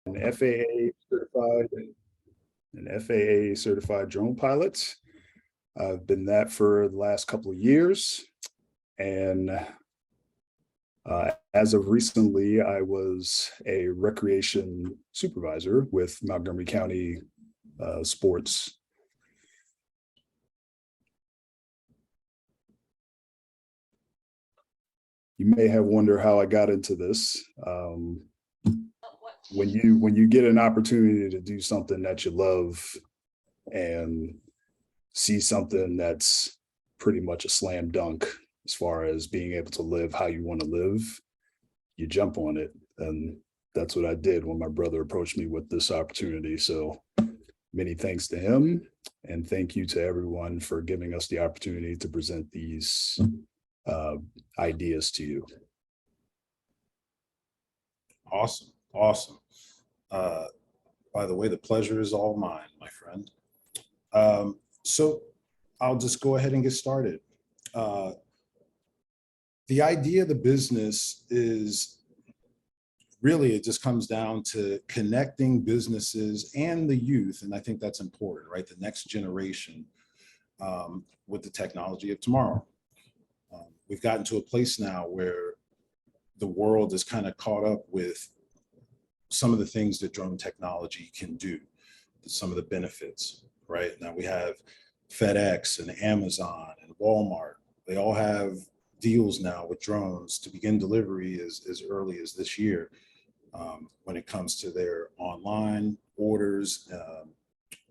an FAA certified drone pilot. I've been that for the last couple of years. And as of recently, I was a recreation supervisor with Montgomery County Sports. You may have wondered how I got into this. When you get an opportunity to do something that you love and see something that's pretty much a slam dunk as far as being able to live how you want to live, you jump on it. And that's what I did when my brother approached me with this opportunity. So many thanks to him, and thank you to everyone for giving us the opportunity to present these ideas to you. Awesome. Awesome. By the way, the pleasure is all mine, my friend. So I'll just go ahead and get started. The idea of the business is really, it just comes down to connecting businesses and the youth. And I think that's important, right? The next generation with the technology of tomorrow. We've gotten to a place now where the world is kind of caught up with some of the things that drone technology can do, some of the benefits, right? Now we have FedEx and Amazon and Walmart. They all have deals now with drones to begin delivery as early as this year when it comes to their online orders,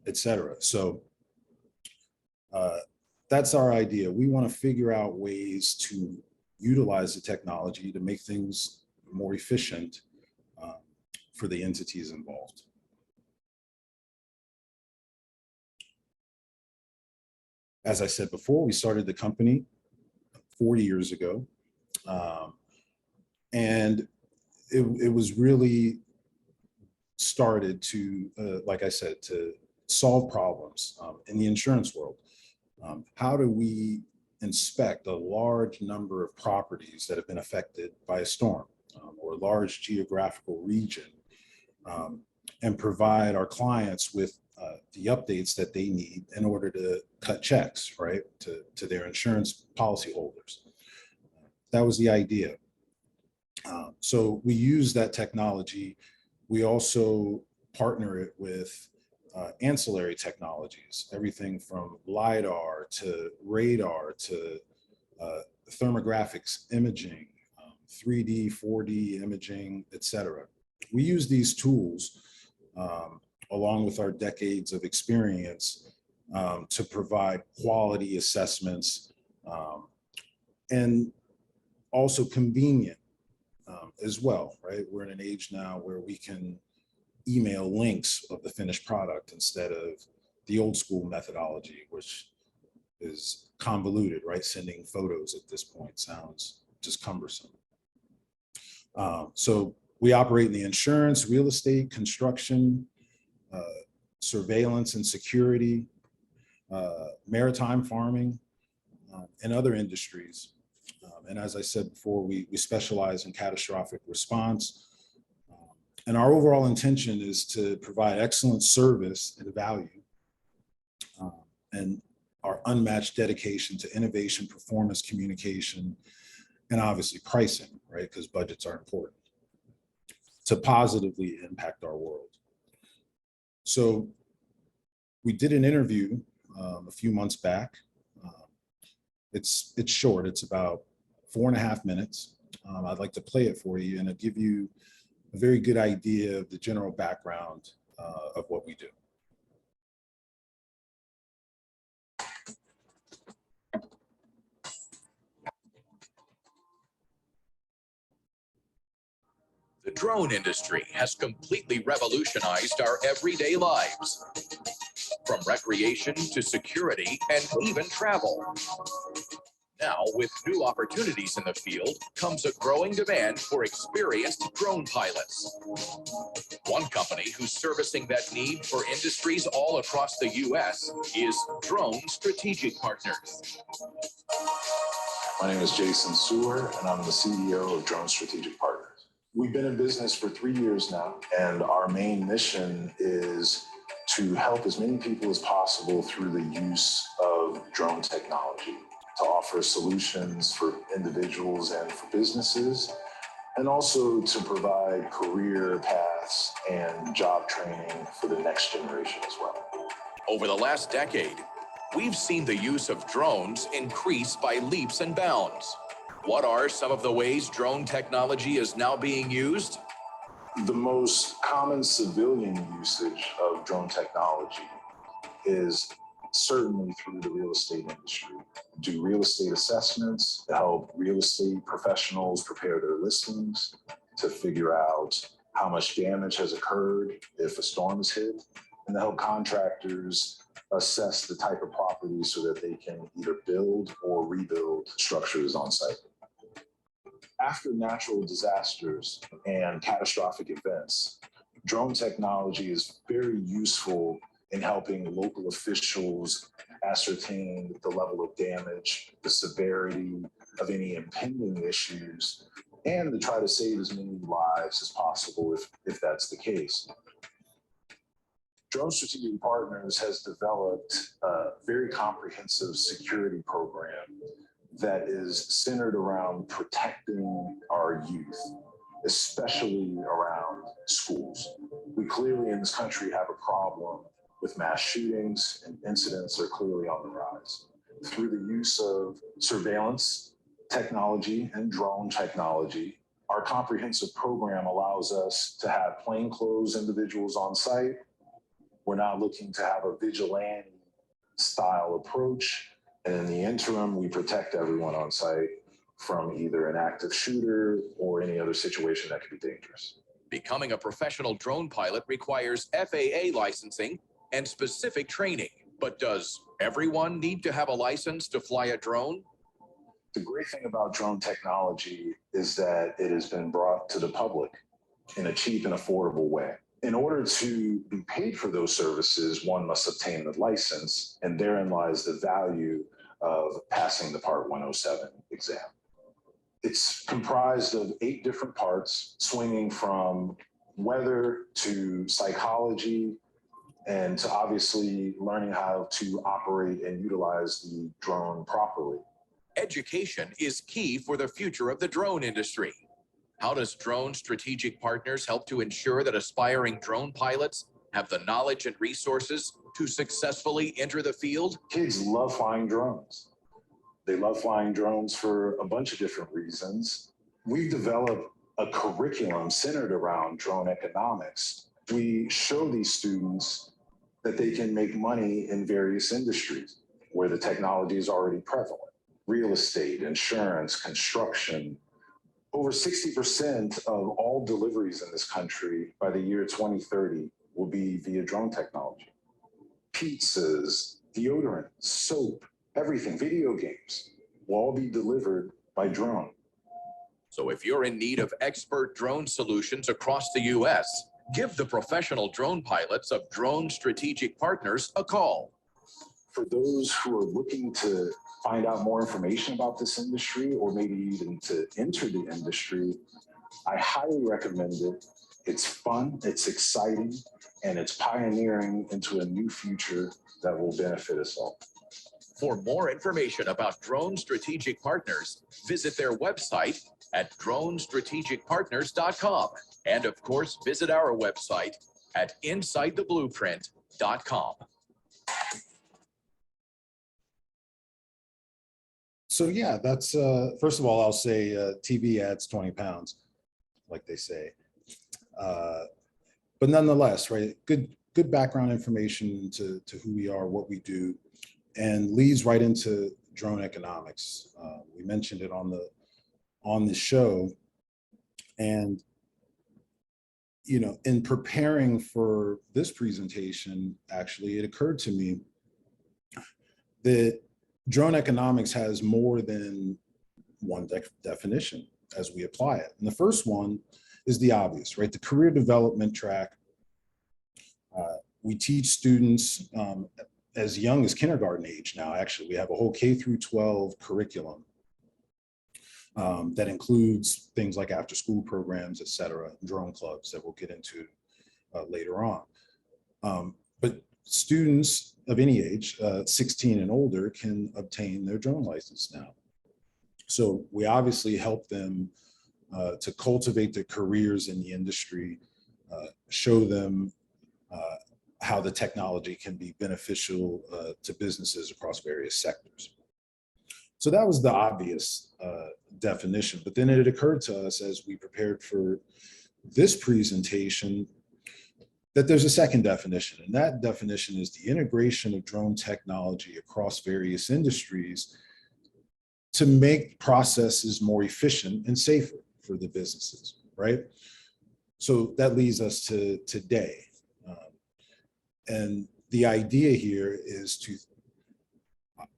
et cetera. So that's our idea. We want to figure out ways to utilize the technology to make things more efficient for the entities involved. As I said before, we started the company 40 years ago. And it was really started to, like I said, to solve problems in the insurance world. How do we inspect a large number of properties that have been affected by a storm or a large geographical region and provide our clients with the updates that they need in order to cut checks, right, to their insurance policyholders. That was the idea. So we use that technology. We also partner it with ancillary technologies, everything from LiDAR to radar to thermographics imaging, 3D, 4D imaging, et cetera. We use these tools along with our decades of experience to provide quality assessments and also convenient as well, right? We're in an age now where we can email links of the finished product instead of the old school methodology, which is convoluted, right? Sending photos at this point sounds just cumbersome. So we operate in the insurance, real estate, construction, surveillance and security, maritime farming, and other industries. And as I said before, we specialize in catastrophic response. And our overall intention is to provide excellent service and value and our unmatched dedication to innovation, performance, communication, and obviously pricing, right? Because budgets are important to positively impact our world. So we did an interview a few months back. It's short, it's about 4.5 minutes. I'd like to play it for you and it'll give you a very good idea of the general background of what we do. The drone industry has completely revolutionized our everyday lives, from recreation to security and even travel. Now, with new opportunities in the field, comes a growing demand for experienced drone pilots. One company who's servicing that need for industries all across the U.S. is Drone Strategic Partners. My name is Jason Sewer, and I'm the CEO of Drone Strategic Partners. We've been in business for 3 years now, and our main mission is to help as many people as possible through the use of drone technology to offer solutions for individuals and for businesses, and also to provide career paths and job training for the next generation as well. Over the last decade, we've seen the use of drones increase by leaps and bounds. What are some of the ways drone technology is now being used? The most common civilian usage of drone technology is certainly through the real estate industry. Do real estate assessments to help real estate professionals prepare their listings, to figure out how much damage has occurred if a storm has hit, and to help contractors assess the type of property so that they can either build or rebuild structures on site. After natural disasters and catastrophic events, drone technology is very useful in helping local officials ascertain the level of damage, the severity of any impending issues, and to try to save as many lives as possible if that's the case. Drone Strategic Partners has developed a very comprehensive security program that is centered around protecting our youth, especially around schools. We clearly in this country have a problem with mass shootings, and incidents are clearly on the rise. Through the use of surveillance technology and drone technology, our comprehensive program allows us to have plainclothes individuals on site. We're not looking to have a vigilante style approach. And in the interim, we protect everyone on site from either an active shooter or any other situation that could be dangerous. Becoming a professional drone pilot requires FAA licensing and specific training. But does everyone need to have a license to fly a drone? The great thing about drone technology is that it has been brought to the public in a cheap and affordable way. In order to be paid for those services, one must obtain the license, and therein lies the value of passing the Part 107 exam. It's comprised of 8 different parts, swinging from weather to psychology, and to obviously learning how to operate and utilize the drone properly. Education is key for the future of the drone industry. How does Drone Strategic Partners help to ensure that aspiring drone pilots have the knowledge and resources to successfully enter the field? Kids love flying drones. They love flying drones for a bunch of different reasons. We've developed a curriculum centered around drone economics. We show these students that they can make money in various industries where the technology is already prevalent. Real estate, insurance, construction. Over 60% of all deliveries in this country by the year 2030 will be via drone technology. Pizzas, deodorant, soap, everything, video games will all be delivered by drone. So if you're in need of expert drone solutions across the U.S., give the professional drone pilots of Drone Strategic Partners a call. For those who are looking to find out more information about this industry, or maybe even to enter the industry, I highly recommend it. It's fun, it's exciting, and it's pioneering into a new future that will benefit us all. For more information about Drone Strategic Partners, visit their website at dronestrategicpartners.com. And of course, visit our website at insidetheblueprint.com. So yeah, that's first of all, I'll say TV adds 20 pounds, like they say. But nonetheless, right, good background information to who we are, what we do, and leads right into drone economics. We mentioned it on the show, and you know, in preparing for this presentation, actually, it occurred to me that drone economics has more than one definition as we apply it. And the first one is the obvious, right? The career development track. We teach students as young as kindergarten age now, actually. We have a whole K through 12 curriculum That includes things like after-school programs, et cetera, drone clubs that we'll get into later on. But students of any age, 16 and older, can obtain their drone license now. So we obviously help them to cultivate their careers in the industry, show them how the technology can be beneficial to businesses across various sectors. So that was the obvious definition, but then it occurred to us as we prepared for this presentation that there's a second definition, and that definition is the integration of drone technology across various industries to make processes more efficient and safer for the businesses, right? So that leads us to today. And the idea here is to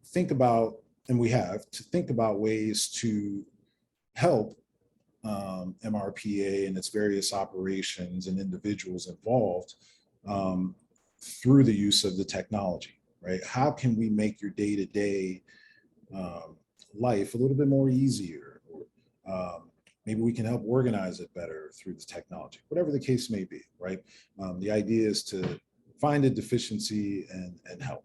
think about, and we have to think about ways to help MRPA and its various operations and individuals involved through the use of the technology, right? How can we make your day-to-day life a little bit more easier? Or maybe we can help organize it better through the technology, whatever the case may be, right? The idea is to find a deficiency and help.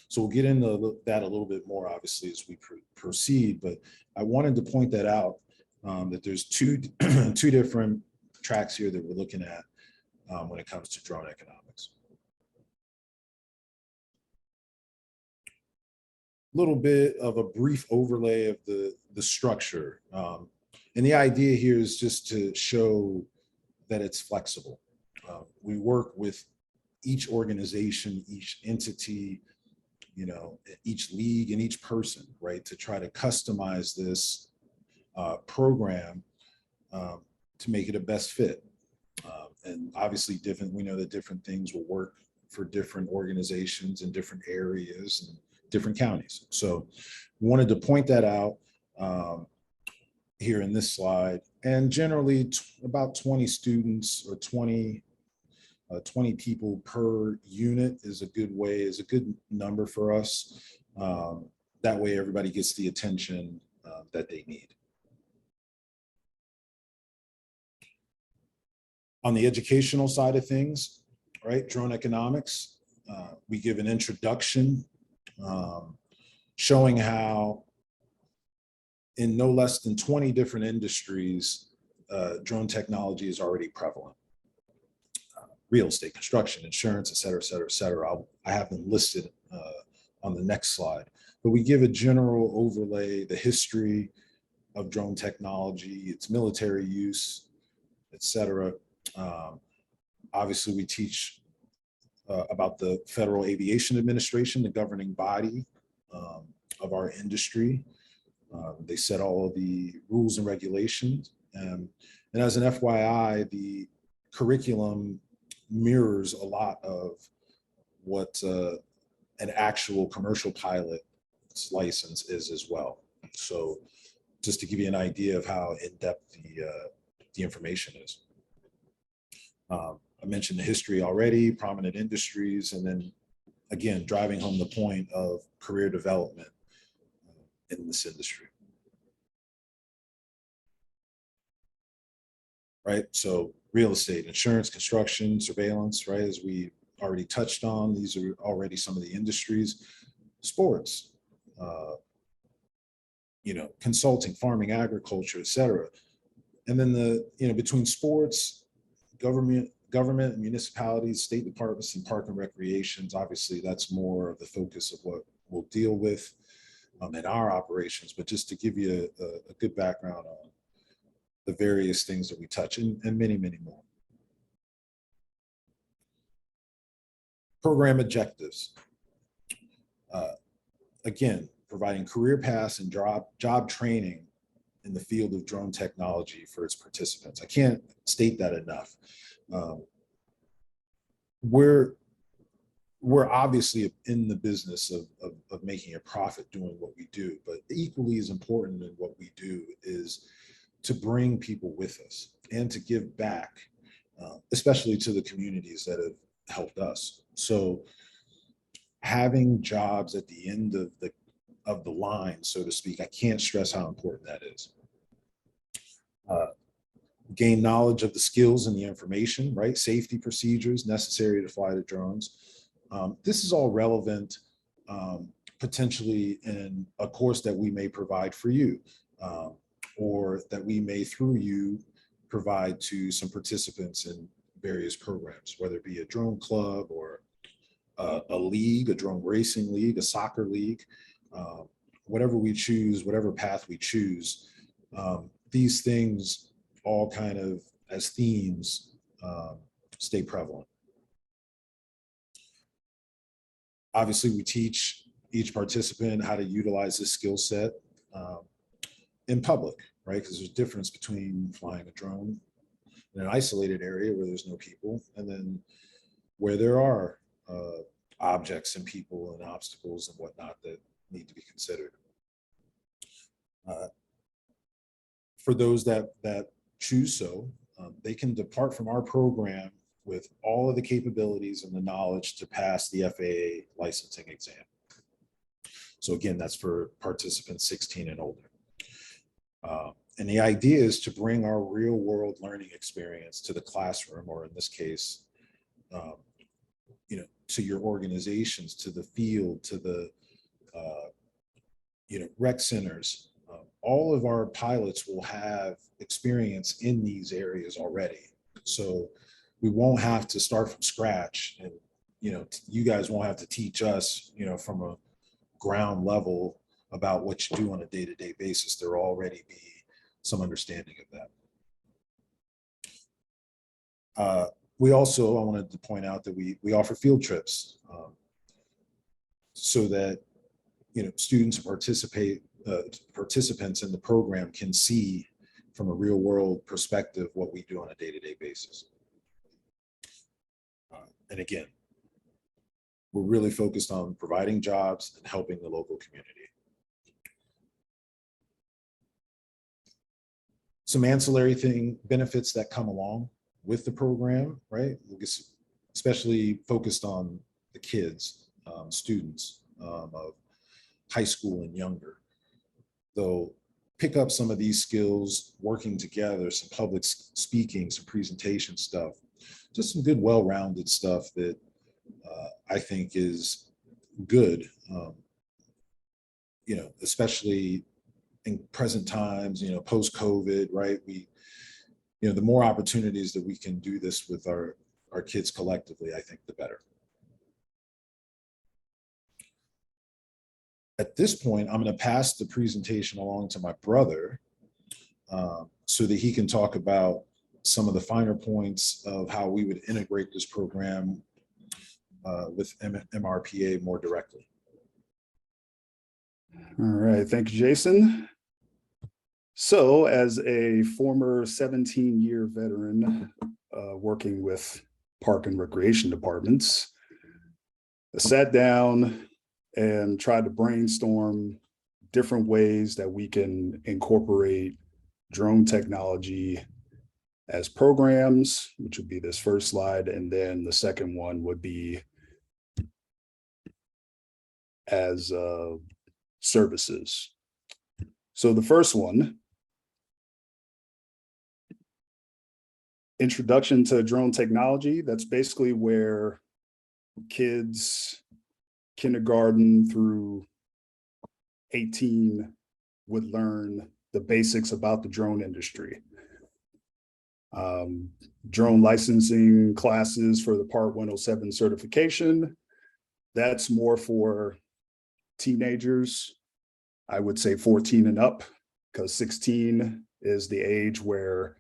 So we'll get into that a little bit more, obviously, as we proceed, but I wanted to point that out, that there's two different tracks here that we're looking at when it comes to drone economics. A little bit of a brief overlay of the structure. And the idea here is just to show that it's flexible. We work with each organization, each entity, each league and each person, right, to try to customize this program to make it a best fit. And obviously we know that different things will work for different organizations in different areas and different counties. So we wanted to point that out here in this slide. And generally about 20 students or 20 people per unit is a good number for us. That way everybody gets the attention that they need. On the educational side of things, right, drone economics, we give an introduction showing how in no less than 20 different industries, drone technology is already prevalent. Real estate, construction, insurance, et cetera, et cetera, et cetera. I have them listed on the next slide, but we give a general overlay, the history of drone technology, its military use, et cetera. Obviously, we teach about the Federal Aviation Administration, the governing body of our industry. They set all of the rules and regulations. And as an FYI, the curriculum mirrors a lot of what an actual commercial pilot's license is as well. So just to give you an idea of how in-depth the information is. I mentioned the history already, prominent industries, and then again, driving home the point of career development in this industry. Right, so real estate, insurance, construction, surveillance, right, as we already touched on, these are already some of the industries. Sports, consulting, farming, agriculture, et cetera. And then between sports, government, municipalities, state departments, and park and recreations, obviously that's more of the focus of what we'll deal with in our operations, but just to give you a good background on the various things that we touch and many, many more. Program objectives. Again, providing career paths and job training in the field of drone technology for its participants. I can't state that enough. We're obviously in the business of making a profit doing what we do, but equally as important in what we do is to bring people with us and to give back, especially to the communities that have helped us. So having jobs at the end of the line, so to speak. I can't stress how important that is. Gain knowledge of the skills and the information, right? Safety procedures necessary to fly the drones. This is all relevant potentially in a course that we may provide for you, or that we may, through you, provide to some participants in various programs, whether it be a drone club or a league, a drone racing league, a soccer league, whatever we choose, whatever path we choose. These things all kind of, as themes, stay prevalent. Obviously, we teach each participant how to utilize this skill set in public, right? Because there's a difference between flying a drone in an isolated area where there's no people, and then where there are objects and people and obstacles and whatnot that need to be considered. For those that choose so, they can depart from our program with all of the capabilities and the knowledge to pass the FAA licensing exam. So again, that's for participants 16 and older. And the idea is to bring our real world learning experience to the classroom, or in this case, to your organizations, to the field, to the rec centers. All of our pilots will have experience in these areas already. So we won't have to start from scratch, and you guys won't have to teach us, from a ground level about what you do on a day-to-day basis. There already be some understanding of that. We also, I wanted to point out that we offer field trips so that students participants in the program can see from a real world perspective what we do on a day-to-day basis. And again, we're really focused on providing jobs and helping the local community. Some ancillary benefits that come along with the program, right? Especially focused on the kids, students of high school and younger. They'll pick up some of these skills working together, some public speaking, some presentation stuff, just some good, well-rounded stuff that I think is good, especially in present times, post-COVID, right? The more opportunities that we can do this with our kids collectively, I think the better. At this point, I'm going to pass the presentation along to my brother so that he can talk about some of the finer points of how we would integrate this program with MRPA more directly. All right, thank you, Jason. So as a former 17-year veteran working with park and recreation departments, I sat down and tried to brainstorm different ways that we can incorporate drone technology as programs, which would be this first slide, and then the second one would be as services. So the first one, introduction to drone technology, that's basically where kids kindergarten through 18 would learn the basics about the drone industry. Drone licensing classes for the Part 107 certification, that's more for teenagers. I would say 14 and up, because 16 is the age where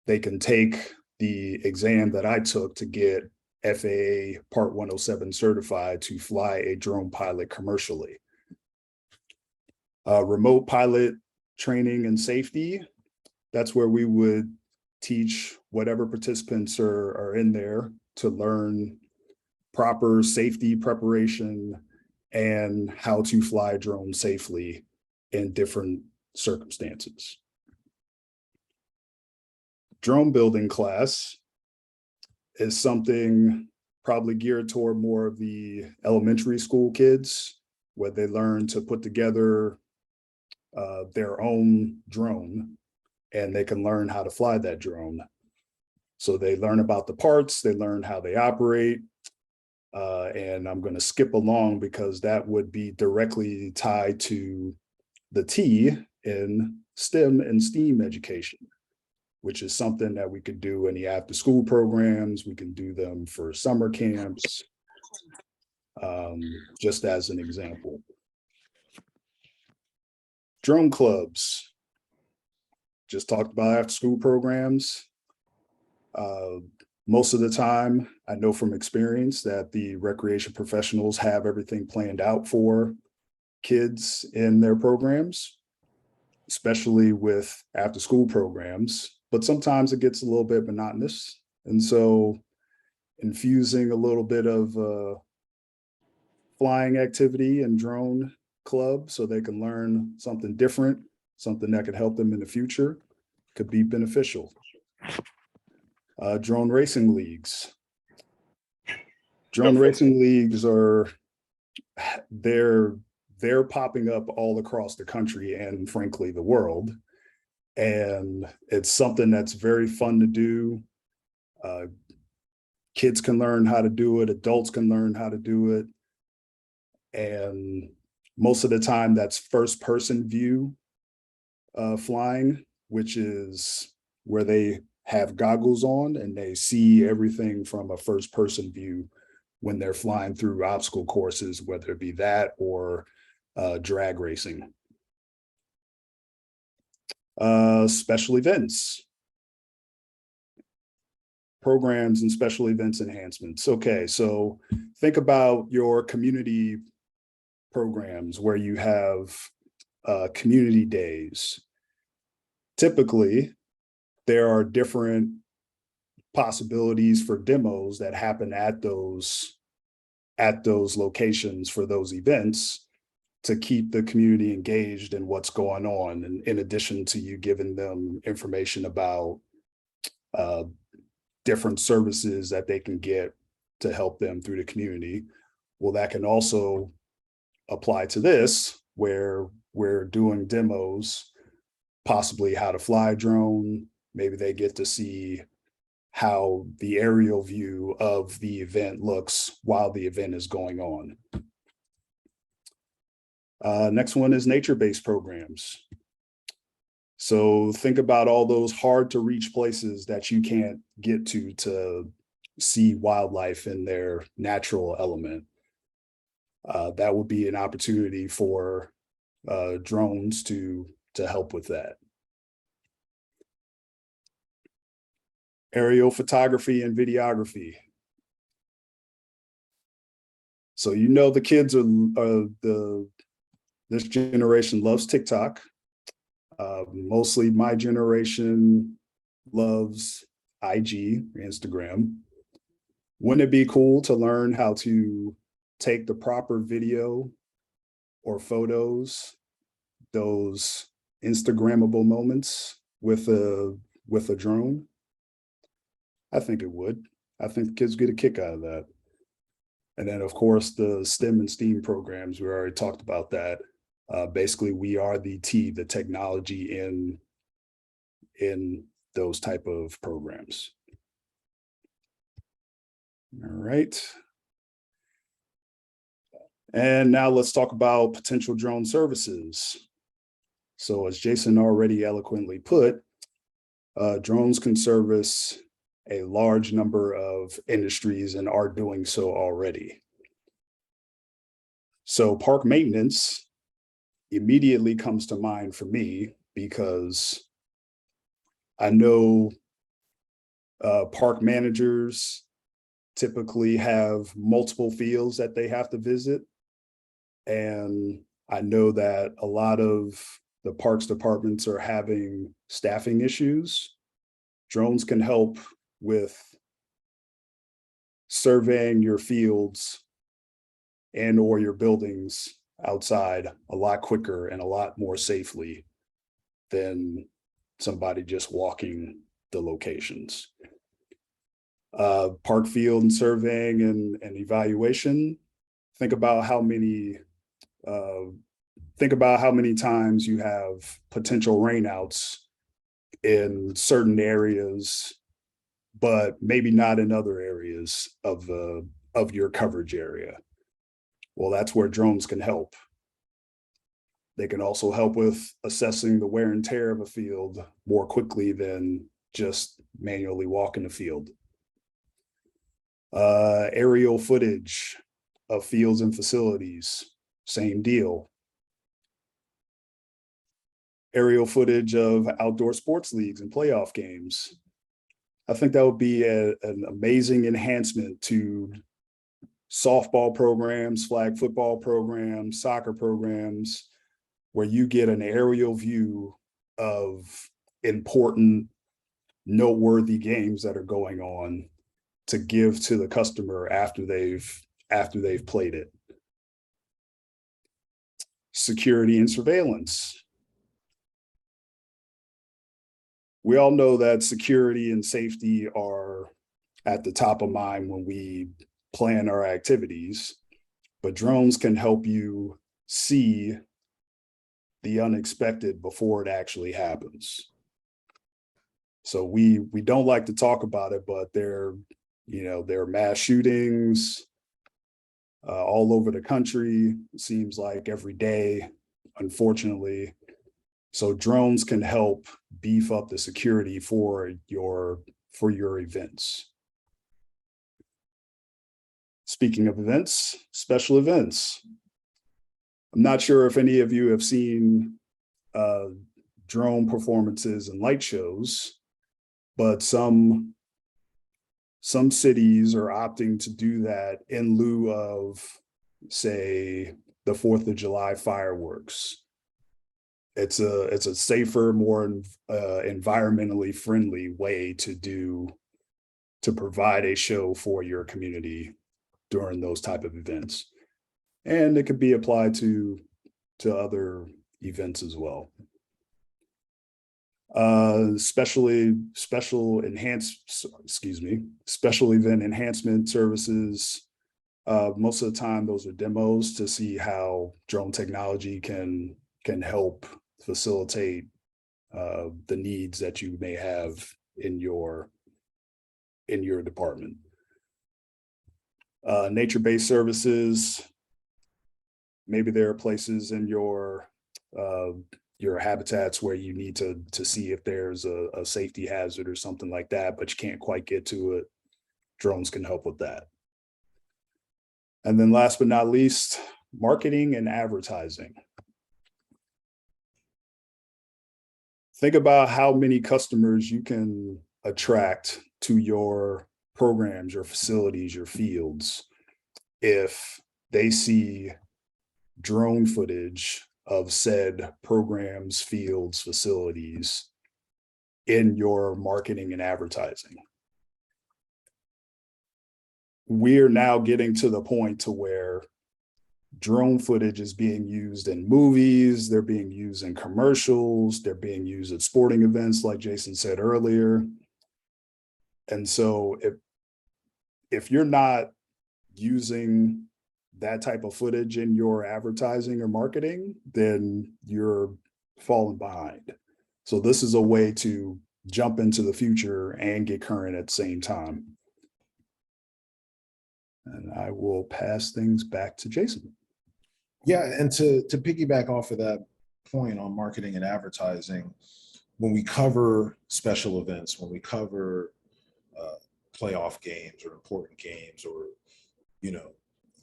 they can take the exam that I took to get FAA Part 107 certified to fly a drone pilot commercially. Remote pilot training and safety, that's where we would teach whatever participants are in there to learn proper safety preparation and how to fly drones safely in different circumstances. Drone building class is something probably geared toward more of the elementary school kids, where they learn to put together their own drone, and they can learn how to fly that drone. So they learn about the parts, they learn how they operate, and I'm going to skip along because that would be directly tied to the T in STEM and STEAM education, which is something that we could do in the after school programs. We can do them for summer camps, just as an example. Drone clubs, just talked about after school programs. Most of the time, I know from experience that the recreation professionals have everything planned out for kids in their programs, especially with after school programs, but sometimes it gets a little bit monotonous. And so infusing a little bit of flying activity and drone club so they can learn something different, something that could help them in the future, could be beneficial. Drone racing leagues. Drone racing leagues are, they're popping up all across the country and frankly the world. And it's something that's very fun to do. Kids can learn how to do it, adults can learn how to do it. And most of the time that's first person view flying, which is where they have goggles on and they see everything from a first person view when they're flying through obstacle courses, whether it be that or drag racing. Special events, programs and special events enhancements. Okay, so think about your community programs where you have community days. Typically, there are different possibilities for demos that happen at those locations for those events to keep the community engaged in what's going on. And in addition to you giving them information about different services that they can get to help them through the community. Well, that can also apply to this, where we're doing demos, possibly how to fly a drone. Maybe they get to see how the aerial view of the event looks while the event is going on. Next one is nature-based programs. So think about all those hard to reach places that you can't get to see wildlife in their natural element. That would be an opportunity for drones to help with that. Aerial photography and videography. So you know the kids this generation loves TikTok. Mostly my generation loves IG, Instagram. Wouldn't it be cool to learn how to take the proper video or photos, those Instagrammable moments with a drone? I think it would. I think kids get a kick out of that. And then of course the STEM and STEAM programs, we already talked about that. Basically, we are the technology in those type of programs. All right. And now let's talk about potential drone services. So as Jason already eloquently put, drones can service a large number of industries and are doing so already. So park maintenance immediately comes to mind for me because I know park managers typically have multiple fields that they have to visit. And I know that a lot of the parks departments are having staffing issues. Drones can help with surveying your fields and or your buildings outside a lot quicker and a lot more safely than somebody just walking the locations. Park field and surveying and evaluation. Think about how many Think about how many times you have potential rainouts in certain areas, but maybe not in other areas of your coverage area. Well, that's where drones can help. They can also help with assessing the wear and tear of a field more quickly than just manually walking the field. Aerial footage of fields and facilities, same deal. Aerial footage of outdoor sports leagues and playoff games. I think that would be an amazing enhancement to softball programs, flag football programs, soccer programs, where you get an aerial view of important, noteworthy games that are going on to give to the customer after they've played it. Security and surveillance. We all know that security and safety are at the top of mind when we plan our activities, but drones can help you see the unexpected before it actually happens. So we don't like to talk about it, but there are mass shootings all over the country. It seems like every day, unfortunately. So drones can help beef up the security for your events. Speaking of events, special events. I'm not sure if any of you have seen drone performances and light shows, but some cities are opting to do that in lieu of, say, the 4th of July fireworks. It's a safer, more environmentally friendly way to provide a show for your community during those type of events. And it could be applied to other events as well. Special event enhancement services. Most of the time, those are demos to see how drone technology can help facilitate the needs that you may have in your department. Nature-based services. Maybe there are places in your habitats where you need to see if there's a safety hazard or something like that, but you can't quite get to it. Drones can help with that. And then last but not least, marketing and advertising. Think about how many customers you can attract to your programs, your facilities, your fields, if they see drone footage of said programs, fields, facilities in your marketing and advertising. We're now getting to the point to where drone footage is being used in movies, they're being used in commercials, they're being used at sporting events, like Jason said earlier. And so if you're not using that type of footage in your advertising or marketing, then you're falling behind. So this is a way to jump into the future and get current at the same time. And I will pass things back to Jason. Yeah, and to piggyback off of that point on marketing and advertising, when we cover special events, when we cover playoff games or important games or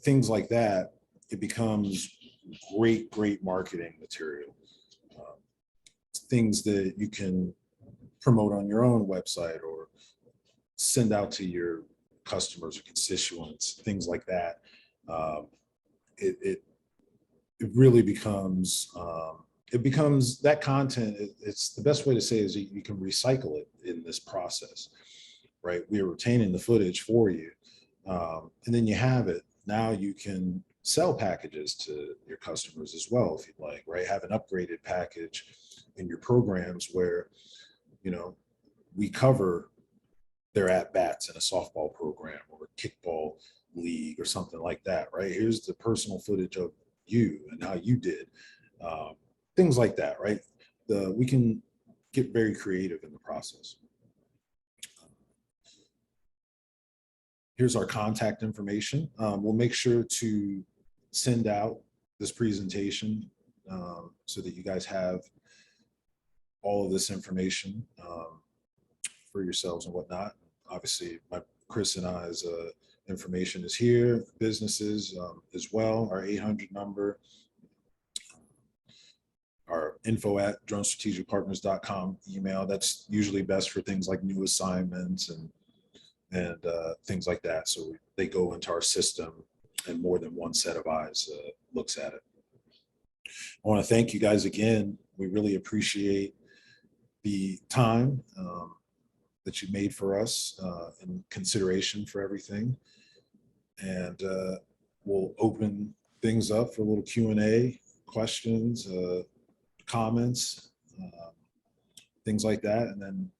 things like that, it becomes great marketing material. Things that you can promote on your own website or send out to your customers or constituents, things like that. It really becomes that content. It's the best way to say is you can recycle it in this process, right? We are retaining the footage for you, and then you have it. Now you can sell packages to your customers as well, if you'd like, right? Have an upgraded package in your programs where, we cover their at-bats in a softball program or a kickball league or something like that, right? Here's the personal footage of you and how you did. Things like that, right? We can get very creative in the process. Here's our contact information. We'll make sure to send out this presentation so that you guys have all of this information for yourselves and whatnot. Obviously, Chris and I's information is here, businesses as well, our 800 number, our info@dronestrategicpartners.com email. That's usually best for things like new assignments and things like that. So they go into our system and more than one set of eyes looks at it. I want to thank you guys again. We really appreciate the time that you made for us in consideration for everything. And we'll open things up for a little Q&A, questions, comments, things like that. And then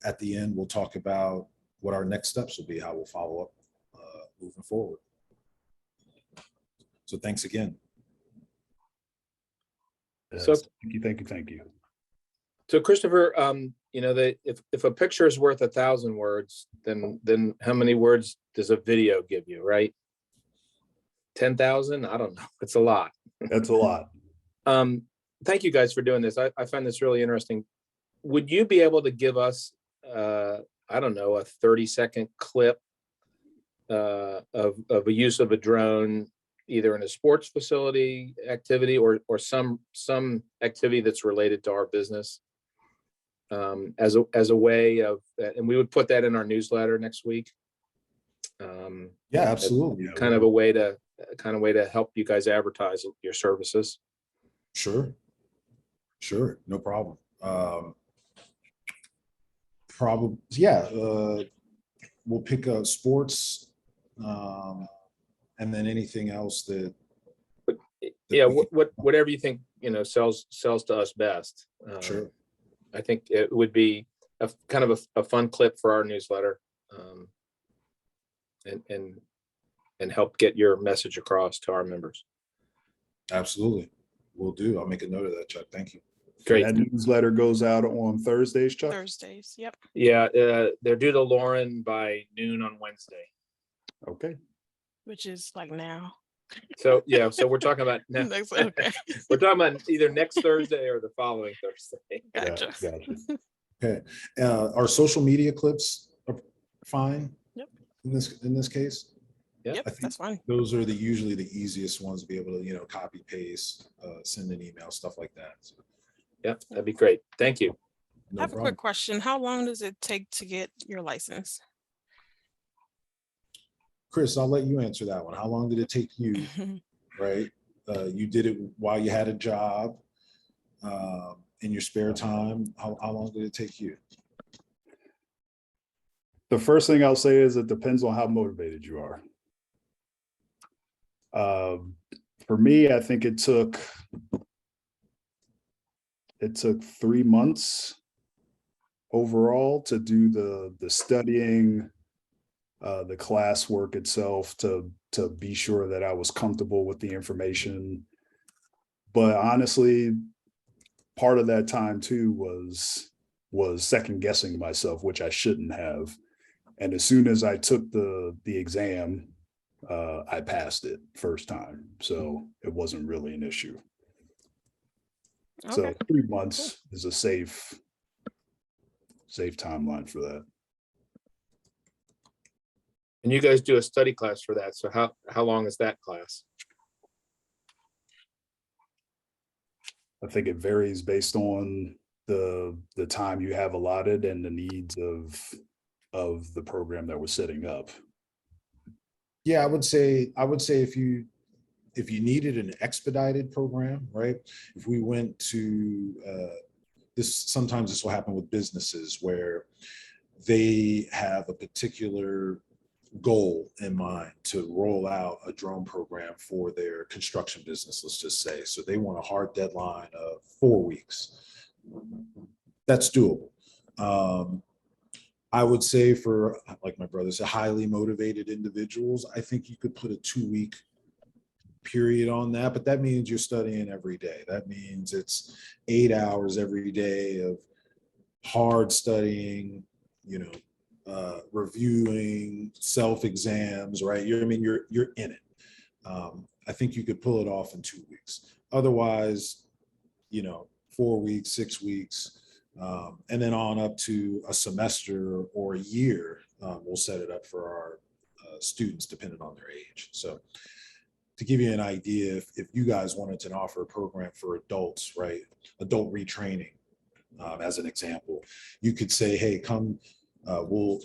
at the end, we'll talk about what our next steps will be, how we'll follow up moving forward. So thanks again. So thank you. So Christopher, you know, that if a picture is worth 1,000 words, then how many words does a video give you, right? 10,000? I don't know. It's a lot. That's a lot. Thank you guys for doing this. I find this really interesting. Would you be able to give us, I don't know, a 30-second clip of a use of a drone, either in a sports facility activity or some activity that's related to our business, as a way of, and we would put that in our newsletter next week. Yeah, absolutely. Kind of a way to help you guys advertise your services. Sure, no problem. Yeah, we'll pick up sports, and then anything else that. Yeah, whatever you think, you know, sells to us best. Sure. I think it would be a kind of a fun clip for our newsletter, and help get your message across to our members. Absolutely, we'll do. I'll make a note of that, Chuck. Thank you. Great. That newsletter goes out on Thursdays, Chuck? Thursdays, yep. Yeah, they're due to Lauren by noon on Wednesday. Okay. Which is like now. So yeah, so we're talking about now. Okay. We're talking about either next Thursday or the following Thursday. Gotcha. Yeah, gotcha. Okay, our social media clips are fine. Yep. In this case. Yeah, Yep, I think that's fine. those are usually the easiest ones to be able to, you know, copy paste, send an email, stuff like that. So, yeah, that'd be great. Thank you. no I have problem. a quick question. How long does it take to get your license? Chris, I'll let you answer that one. How long did it take you? Right, you did it while you had a job, in your spare time. How long did it take you? The first thing I'll say is it depends on how motivated you are. For me, I think it took 3 months overall to do the studying, the classwork itself, to be sure that I was comfortable with the information. But honestly, part of that time too was second guessing myself, which I shouldn't have. And as soon as I took the exam, I passed it first time, so it wasn't really an issue. So Okay. 3 months is a safe timeline for that. And you guys do a study class for that. So how long is that class? I think it varies based on the time you have allotted and the needs of the program that we're setting up. Yeah, I would say if you needed an expedited program, right? If we went to sometimes this will happen with businesses where they have a particular goal in mind to roll out a drone program for their construction business, let's just say. So they want a hard deadline of 4 weeks. That's doable. I would say for, like my brother said, highly motivated individuals, I think you could put a 2-week period on that, but that means you're studying every day. That means it's 8 hours every day of hard studying, reviewing, self-exams, right? You're in it. I think you could pull it off in 2 weeks. Otherwise, 4 weeks, 6 weeks, and then on up to a semester or a year. We'll set it up for our students depending on their age. So to give you an idea, if you guys wanted to offer a program for adults, right? Adult retraining, as an example, you could say, hey, come, we'll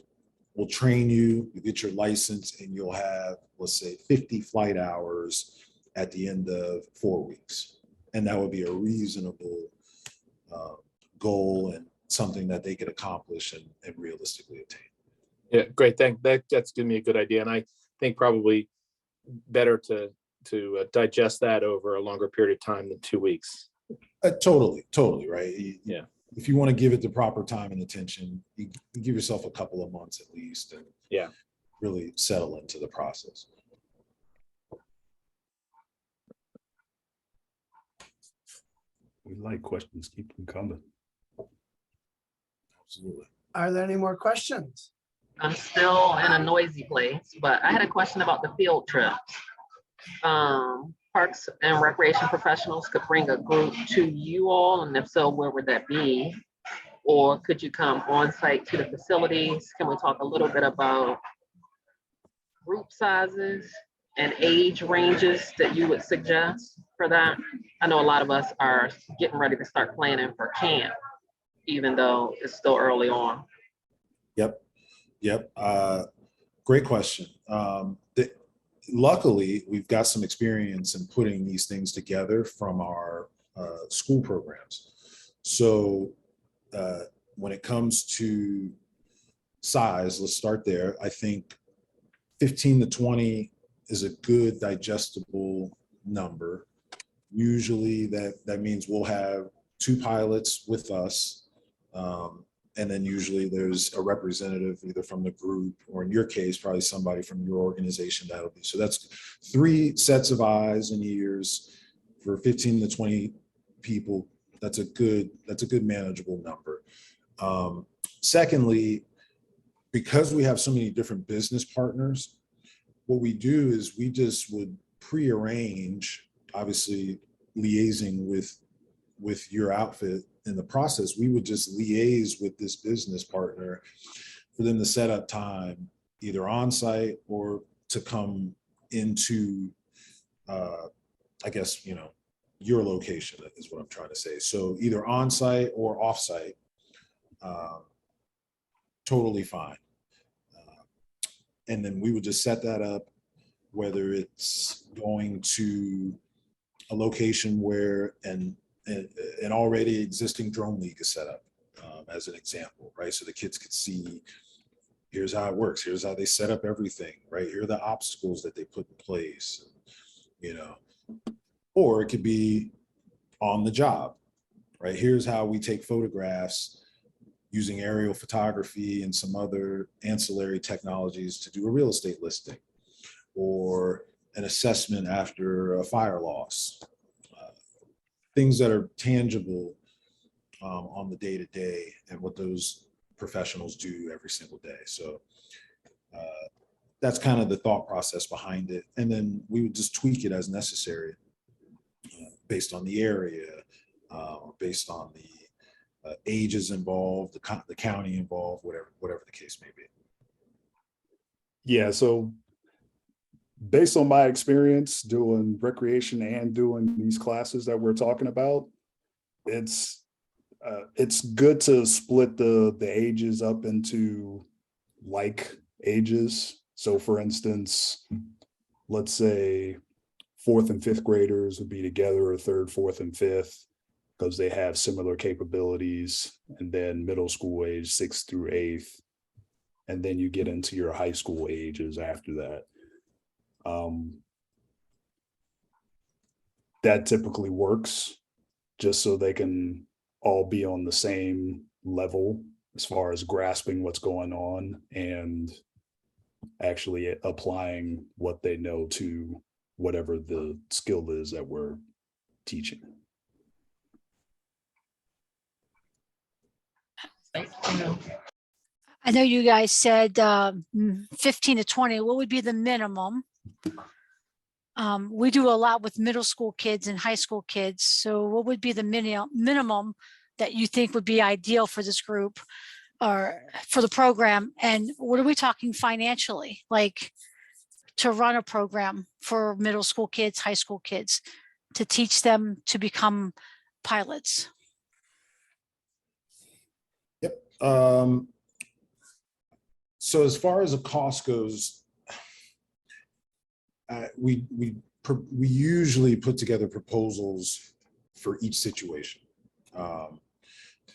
train you, you get your license, and you'll have, let's say, 50 flight hours at the end of 4 weeks. And that would be a reasonable goal and something that they could accomplish and realistically attain. Yeah, great. That's giving me a good idea. And I think probably better to digest that over a longer period of time than 2 weeks. Totally, right? Yeah. If you want to give it the proper time and attention, you give yourself a couple of months at least, and really settle into the process. We like questions, keep them coming. Absolutely. Are there any more questions? I'm still in a noisy place, but I had a question about the field trips. Parks and recreation professionals could bring a group to you all, and if so, where would that be? Or could you come on site to the facilities? Can we talk a little bit about group sizes and age ranges that you would suggest for that? I know a lot of us are getting ready to start planning for camp, even though it's still early on. Yep. Great question. Luckily, we've got some experience in putting these things together from our school programs. So when it comes to size, let's start there. I think 15 to 20 is a good digestible number. Usually that means we'll have 2 pilots with us. And then usually there's a representative either from the group, or in your case, probably somebody from your organization that'll be. So that's 3 sets of eyes and ears for 15 to 20 people. That's a good manageable number. Secondly, because we have so many different business partners, what we do is we just would prearrange, obviously liaising with your outfit. In the process, we would just liaise with this business partner for them to set up time, either on site or to come into, I guess, your location is what I'm trying to say. So either on site or off site, totally fine. And then we would just set that up, whether it's going to a location where an already existing drone league is set up, as an example, right? So the kids could see, here's how it works. Here's how they set up everything, right? Here are the obstacles that they put in place, or it could be on the job, right? Here's how we take photographs using aerial photography and some other ancillary technologies to do a real estate listing, or an assessment after a fire loss. Things that are tangible on the day-to-day and what those professionals do every single day. So that's kind of the thought process behind it. And then we would just tweak it as necessary based on the area, based on the ages involved, the county involved, whatever the case may be. Yeah, so based on my experience doing recreation and doing these classes that we're talking about, it's good to split the ages up into like ages. So for instance, let's say 4th and 5th graders would be together, or 3rd, 4th, and 5th, because they have similar capabilities. And then middle school age, 6th through 8th. And then you get into your high school ages after that. That typically works just so they can all be on the same level as far as grasping what's going on and actually applying what they know to whatever the skill is that we're teaching. Thank you. I know you guys said 15 to 20. What would be the minimum? We do a lot with middle school kids and high school kids. So what would be the minimum that you think would be ideal for this group or for the program? And what are we talking financially, like to run a program for middle school kids, high school kids, to teach them to become pilots? Yep. So as far as the cost goes, we usually put together proposals for each situation.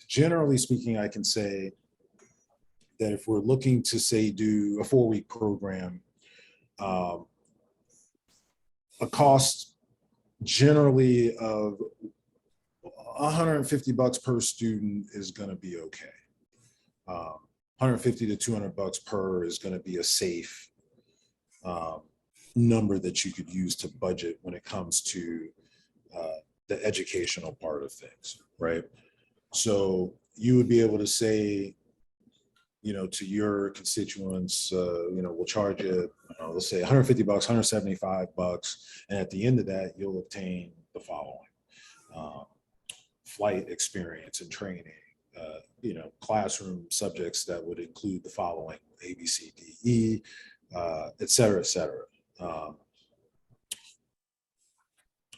Generally speaking, I can say that if we're looking to say do a 4-week program, a cost generally of $150 per student is going to be okay. 150 to $200 per is going to be a safe number that you could use to budget when it comes to the educational part of things, right? So you would be able to say, you know, to your constituents, you know, we'll charge you, let's say $150, $175, and at the end of that, you'll obtain the following: flight experience and training, you know, classroom subjects that would include the following: A, B, C, D, E, et cetera, et cetera.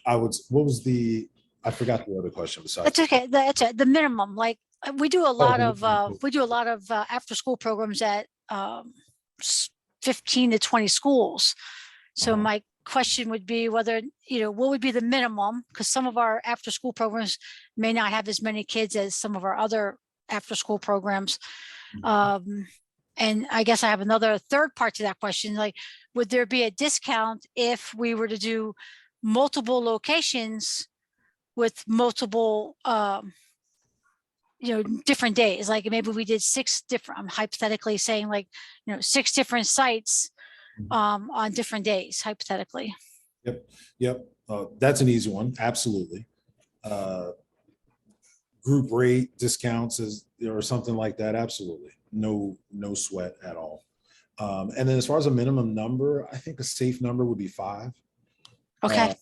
I forgot the other question besides. That's okay. That's it. The minimum, like we do a lot of after school programs at 15 to 20 schools. So my question would be whether, you know, what would be the minimum? Because some of our after school programs may not have as many kids as some of our other after school programs. And I guess I have another third part to that question. Like, would there be a discount if we were to do multiple locations with multiple, you know, different days? Like maybe we did 6 different, I'm hypothetically saying, like, you know, 6 different sites on different days, hypothetically. Yep. That's an easy one. Absolutely. Group rate discounts or something like that. Absolutely. No sweat at all. And then as far as a minimum number, I think a safe number would be 5. Okay.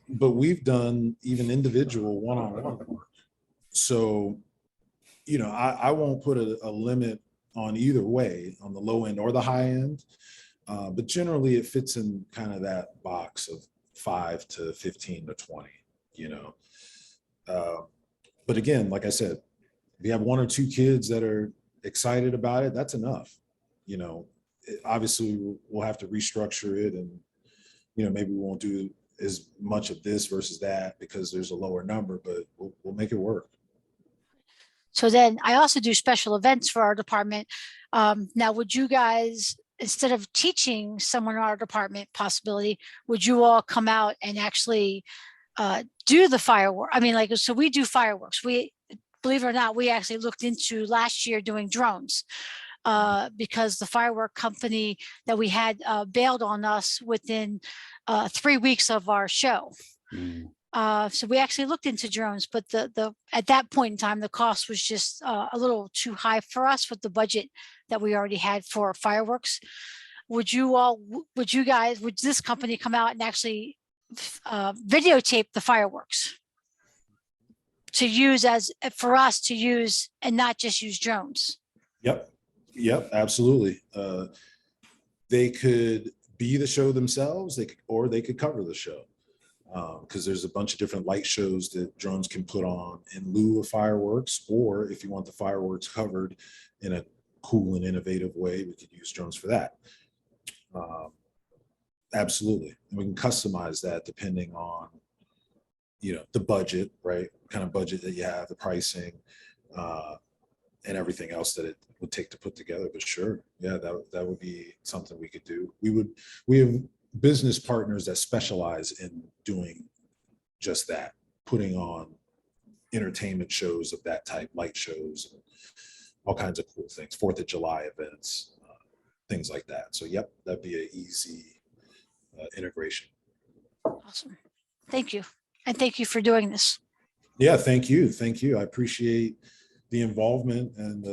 But we've done even individual one-on-one work. So, you know, I won't put a limit on either way, on the low end or the high end. But generally it fits in kind of that box of 5 to 15 to 20, you know. But again, like I said, if you have 1 or 2 kids that are excited about it, that's enough. You know, obviously we'll have to restructure it, and, you know, maybe we won't do as much of this versus that because there's a lower number, but we'll make it work. So then I also do special events for our department. Now, would you guys, instead of teaching someone in our department possibility, would you all come out and actually do the fireworks? I mean, like, so we do fireworks. We, believe it or not, we actually looked into last year doing drones because the firework company that we had bailed on us within 3 weeks of our show. So we actually looked into drones, but the at that point in time, the cost was just a little too high for us with the budget that we already had for fireworks. Would this company come out and actually videotape the fireworks to use for us to use and not just use drones? Yep, absolutely. They could be the show themselves, or they could cover the show. Because there's a bunch of different light shows that drones can put on in lieu of fireworks, or if you want the fireworks covered in a cool and innovative way, we could use drones for that. Absolutely. And we can customize that depending on, you know, the budget, right? What kind of budget that you have, the pricing, and everything else that it would take to put together. But sure, yeah, that would be something we could do. We have business partners that specialize in doing just that, putting on entertainment shows of that type, light shows, and all kinds of cool things, 4th of July events, things like that. So yep, that'd be an easy integration. Awesome. Thank you. And thank you for doing this. Yeah, thank you. Thank you. I appreciate the involvement and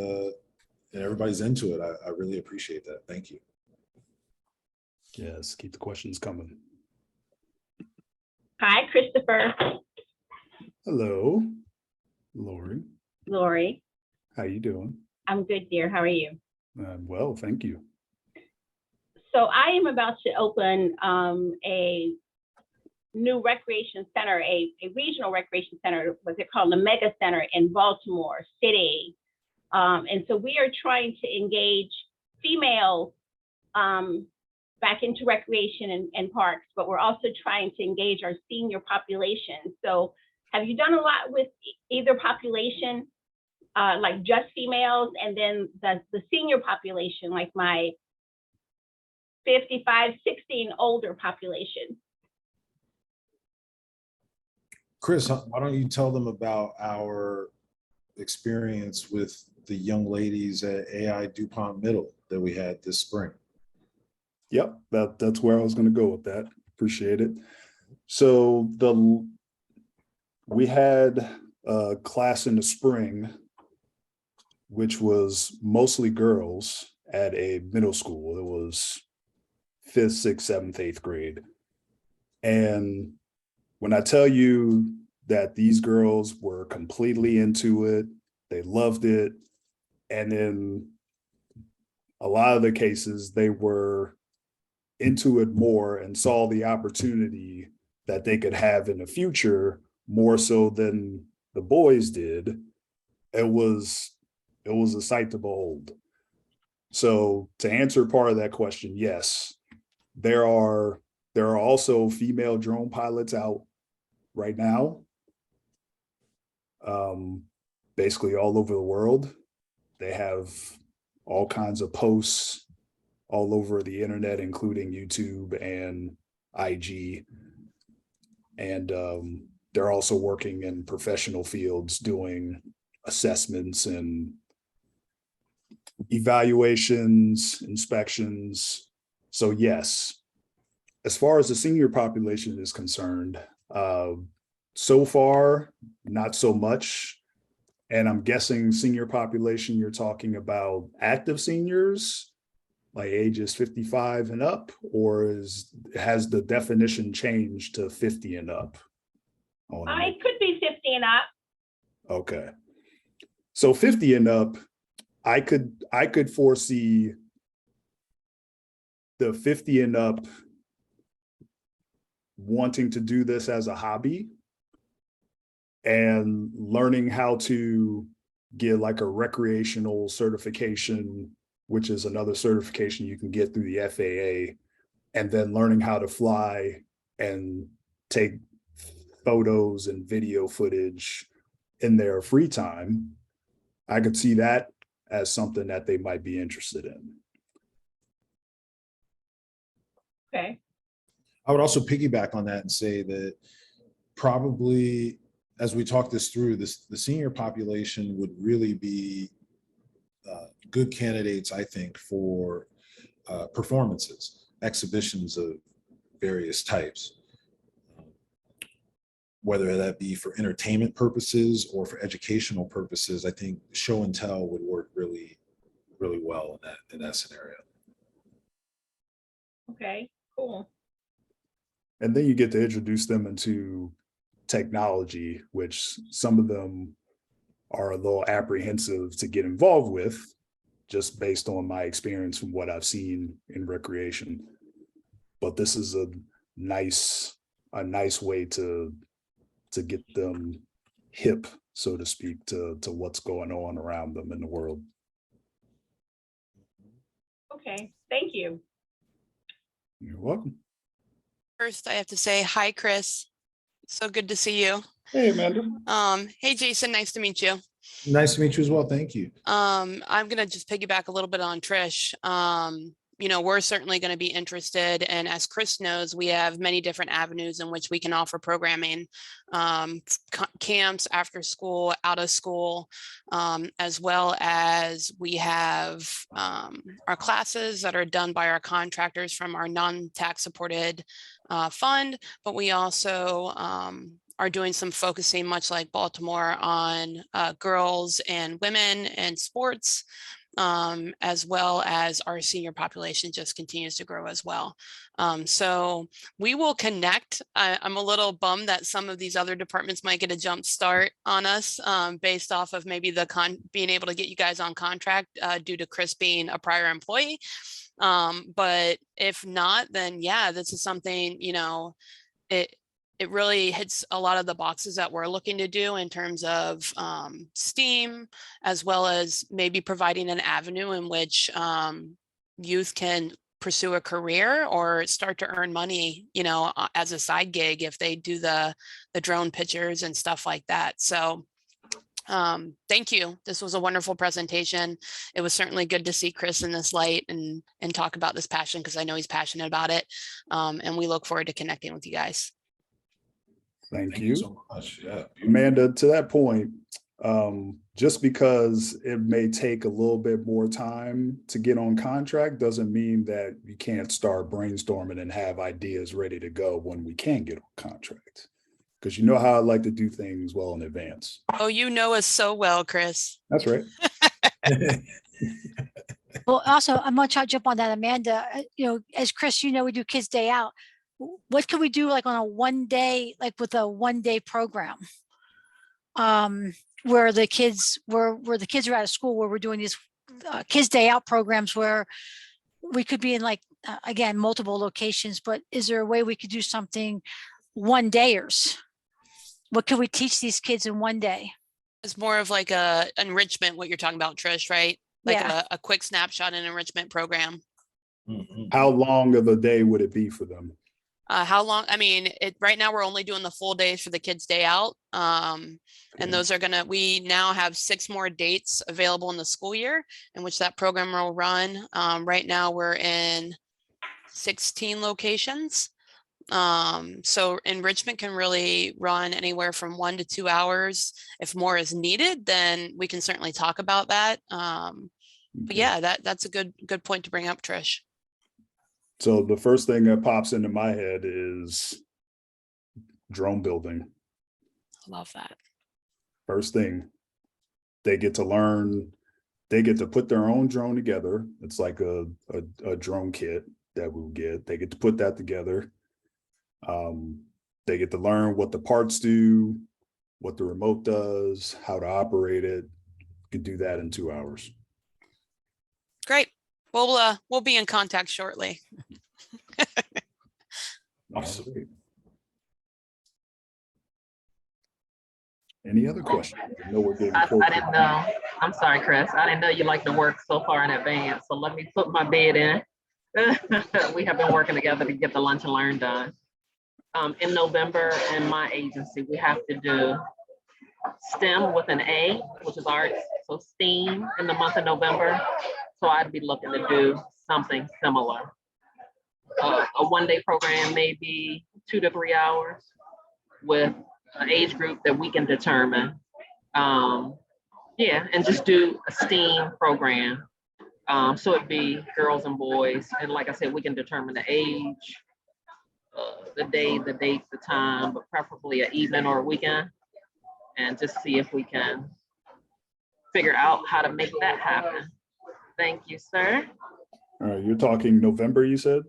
everybody's into it. I really appreciate that. Thank you. Yes, keep the questions coming. Hi, Christopher. Hello, Lori. Lori. How you doing? I'm good, dear. How are you? Well, thank you. So I am about to open a new recreation center, a regional recreation center, what they're called the Mega Center in Baltimore City. And so we are trying to engage females back into recreation and parks, but we're also trying to engage our senior population. So have you done a lot with either population, like just females, and then the senior population, like my 55, 60 and older population? Chris, why don't you tell them about our experience with the young ladies at AI DuPont Middle that we had this spring? Yep, that's where I was going to go with that. Appreciate it. So we had a class in the spring, which was mostly girls at a middle school. It was 5th, 6th, 7th, 8th grade. And when I tell you that these girls were completely into it, they loved it. And in a lot of the cases, they were into it more and saw the opportunity that they could have in the future more so than the boys did. It was a sight to behold. So to answer part of that question, yes, there are also female drone pilots out right now, basically all over the world. They have all kinds of posts all over the internet, including YouTube and IG. And they're also working in professional fields doing assessments and evaluations, inspections. So yes, as far as the senior population is concerned, so far, not so much. And I'm guessing senior population, you're talking about active seniors, like ages 55 and up, or has the definition changed to 50 and up? It could be 50 and up. Okay. So 50 and up, I could foresee the 50 and up wanting to do this as a hobby and learning how to get like a recreational certification, which is another certification you can get through the FAA, and then learning how to fly and take photos and video footage in their free time. I could see that as something that they might be interested in. Okay. I would also piggyback on that and say that probably as we talk this through, the senior population would really be good candidates, I think, for performances, exhibitions of various types, whether that be for entertainment purposes or for educational purposes. I think show and tell would work really, really well in that scenario. Okay, cool. And then you get to introduce them into technology, which some of them are a little apprehensive to get involved with, just based on my experience from what I've seen in recreation. But this is a nice way to get them hip, so to speak, to what's going on around them in the world. Okay, thank you. You're welcome. First, I have to say hi, Chris. So good to see you. Hey, Amanda. Hey, Jason. Nice to meet you. Nice to meet you as well. Thank you. I'm gonna just piggyback a little bit on Trish. we're certainly going to be interested. And as Chris knows, we have many different avenues in which we can offer programming, camps, after school, out of school, as well as we have our classes that are done by our contractors from our non-tax supported fund. But we also are doing some focusing, much like Baltimore, on girls and women and sports, as well as our senior population just continues to grow as well. So we will connect. I'm a little bummed that some of these other departments might get a jump start on us based off of maybe being able to get you guys on contract due to Chris being a prior employee. But if not, then yeah, this is something, it really hits a lot of the boxes that we're looking to do in terms of STEAM, as well as maybe providing an avenue in which youth can pursue a career or start to earn money, as a side gig if they do the drone pictures and stuff like that. So thank you. This was a wonderful presentation. It was certainly good to see Chris in this light and talk about this passion, because I know he's passionate about it. And we look forward to connecting with you guys. Thank you so much. Yeah. Amanda. To that point, just because it may take a little bit more time to get on contract doesn't mean that you can't start brainstorming and have ideas ready to go when we can get on contract. Because you know how I like to do things well in advance. Oh, you know us so well, Chris. That's right. Well, also, I'm gonna try to jump on that, Amanda. As Chris, we do Kids Day Out. What can we do like on a 1 day, like with a 1 day program? Where the kids are out of school, where we're doing these Kids Day Out programs where we could be in again, multiple locations, but is there a way we could do something 1 dayers? What can we teach these kids in 1 day? It's more of like a enrichment, what you're talking about, Trish, right? Like Yeah. a quick snapshot and enrichment program. How long of a day would it be for them? How long? I mean, right now we're only doing the full days for the Kids Day Out. And those are we now have 6 more dates available in the school year in which that program will run. Right now we're in 16 locations. So enrichment can really run anywhere from 1 to 2 hours. If more is needed, then we can certainly talk about that. But yeah, that's a good point to bring up, Trish. So the first thing that pops into my head is drone building. Love that. First thing, they get to learn, they get to put their own drone together. It's like a drone kit that we'll get. They get to put that together. They get to learn what the parts do, what the remote does, how to operate it. You can do that in 2 hours. Great. We'll be in contact shortly. Awesome. Any other questions? I know we're getting close. I didn't know. I'm sorry, Chris. I didn't know you like to work so far in advance. So let me put my bid in. We have been working together to get the Lunch and Learn done. In November, in my agency, we have to do STEM with an A, which is arts. So STEAM in the month of November. So I'd be looking to do something similar. A 1 day program, maybe 2 to 3 hours with an age group that we can determine. And just do a STEAM program. So it'd be girls and boys. And like I said, we can determine the age, the day, the date, the time, but preferably an evening or a weekend. And just see if we can figure out how to make that happen. Thank you, sir. All right, you're talking November, you said?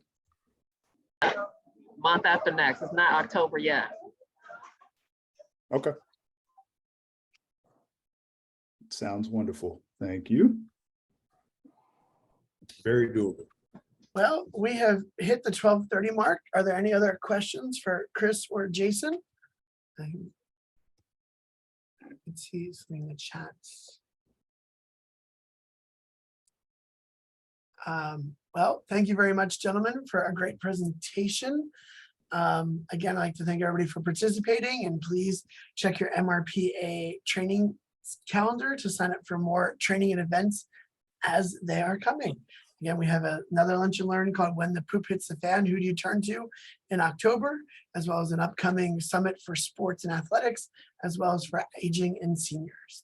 Month after next. It's not October yet. Okay. Sounds wonderful. Thank you. Very doable. Well, we have hit the 12:30 mark. Are there any other questions for Chris or Jason? Let's see something in the chats. Well, thank you very much, gentlemen, for a great presentation. Again, I'd like to thank everybody for participating, and please check your MRPA training calendar to sign up for more training and events as they are coming. Again, we have another lunch and learn called When the Poop Hits the Fan, Who Do You Turn To in October, as well as an upcoming summit for sports and athletics, as well as for aging and seniors.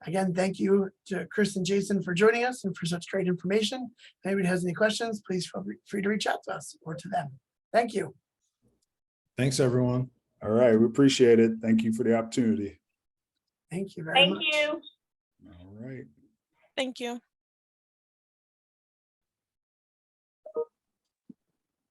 Again, thank you to Chris and Jason for joining us and for such great information. If anybody has any questions, please feel free to reach out to us or to them. Thank you. Thanks, everyone. All right, we appreciate it. Thank you for the opportunity. Thank you very much. Thank you. All right. Thank you.